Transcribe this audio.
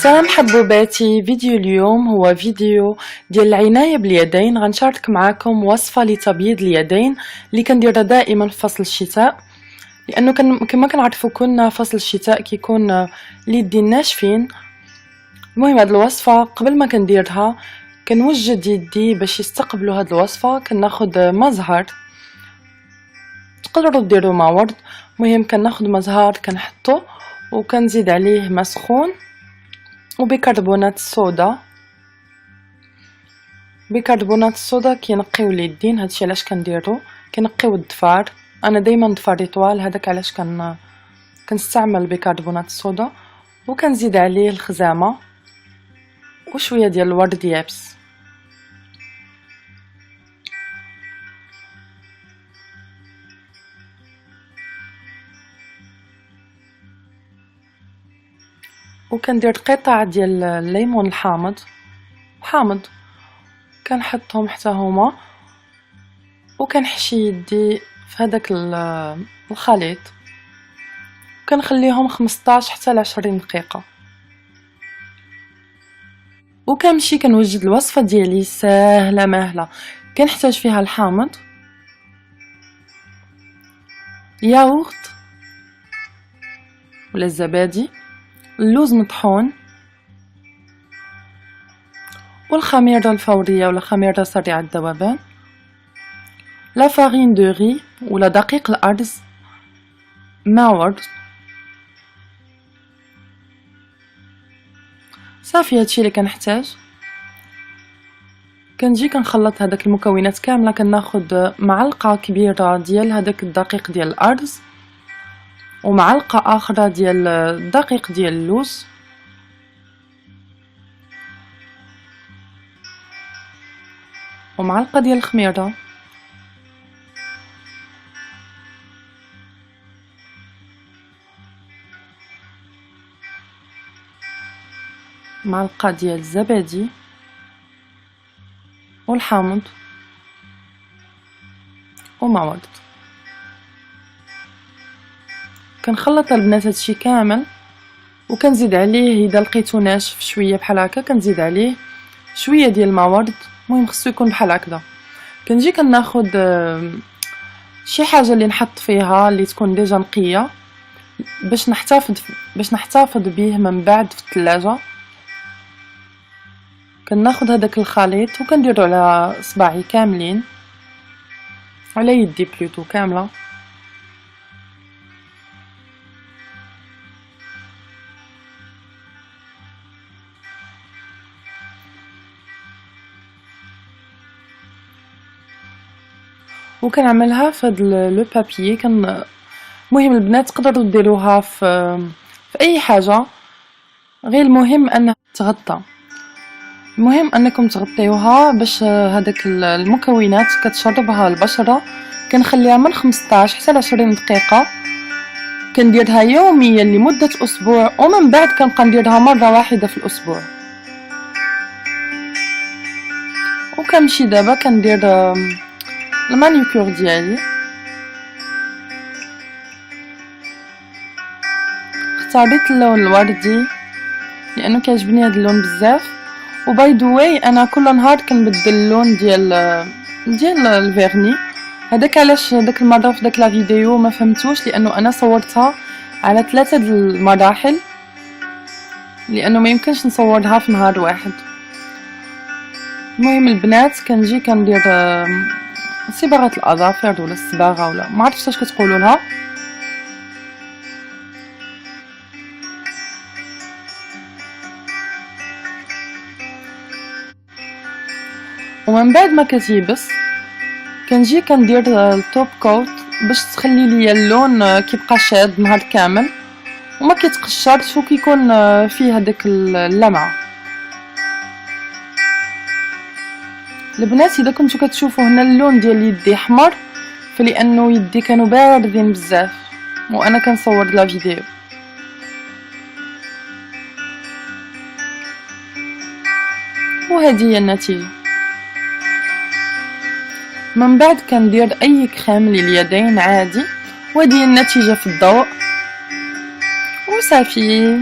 سلام حبوباتي. فيديو اليوم هو فيديو ديال العناية باليدين. غنشارك معاكم وصفة لتبييض اليدين اللي كنديرها دائما في فصل الشتاء، لانه كما كنعرفوا كنا فصل الشتاء كيكون اليدين ناشفين. المهم هاد الوصفة قبل ما كنديرها كنوجد يدي باش يستقبلوا هاد الوصفة. كناخد مزهر، تقدروا ديروا مع ورد. المهم كناخد مزهر كنحطو وكنزيد عليه ماء سخون وبيكربونات الصودا. بيكربونات الصودا كينقيو اليدين، هادشي علاش كنديرو، كينقيو الضفار. انا دائما ضفاري طوال، هذاك علاش كنستعمل بيكربونات الصودا. وكنزيد عليه الخزامه وشويه ديال الورد يابس. وكندير قطع ديال الليمون حامض كنحطهم حتى هما، وكنحشي يدي في هذاك الخليط، وكنخليهم 15 حتى ل 20 دقيقه. وكنمشي كنوجد الوصفه ديالي ساهله ماهله. كنحتاج فيها الحامض، ياغورت ولا الزبادي، اللوز مطحون، والخميرة الفورية ولا خميرة سريعة الذوبان، لا فارين دو ري ولا دقيق الأرز، ماء ورد. صافي هادشي اللي كنحتاج. كنجي كنخلط هذاك المكونات كامله. كناخد معلقه كبيره ديال هذاك الدقيق ديال الأرز، ومعلقه اخرى ديال الدقيق ديال اللوز، ومعلقه ديال الخميره، معلقه ديال الزبادي، والحامض، وماء ورد. كنخلط البنات هادشي كامل، وكنزيد عليه اذا لقيتو ناشف شويه بحال هكا كنزيد عليه شويه ديال الماء ورد. المهم خصو يكون بحال هكذا. كنجي كناخد شي حاجه اللي نحط فيها اللي تكون ديجا نقيه باش نحتفظ به من بعد في الثلاجه. كناخد هذاك الخليط وكنديرو على صباعي كاملين، على يدي بلوتو كامله. وكنعملها في هاد لو بابيي. المهم البنات تقدروا ديروها في اي حاجه، غير المهم انها تغطى. المهم انكم تغطيوها باش هذاك المكونات كتشربها البشره. كنخليها من 15 حتى ل 20 دقيقه. كنديرها يوميا لمده اسبوع، ومن بعد كنبقى نديرها مره واحده في الاسبوع. وكنمشي دابا كندير المانيكور ديالي. اختاريت اللون الوردي لانه كيعجبني هذا اللون بزاف. وباي ذا واي انا كل نهار كنبدل اللون ديال الفيرني. هذاك علاش داك المره في داك لا فيديو ما فهمتوش، لانه انا صورتها على 3 المراحل، لانه ما يمكنش نصورها في نهار واحد. المهم البنات كنجي كندير صباغه الاظافر ولا الصباغه ولا ما عرفتش اش كتقولوا لها. ومن بعد ما كتيبس كنجي كندير التوب كوت باش تخلي لي اللون كيبقى شاد نهار كامل وما كيتقشرش وكيكون فيه هذاك اللمعه. البنات اذا كنتو كتشوفوا هنا اللون ديال يدي احمر، فلانه يدي كانوا باردين بزاف وانا كنصور لا فيديو. وهذه هي النتيجه. من بعد كندير اي كريم لليدين عادي، وهذه النتيجه في الضوء وصافي.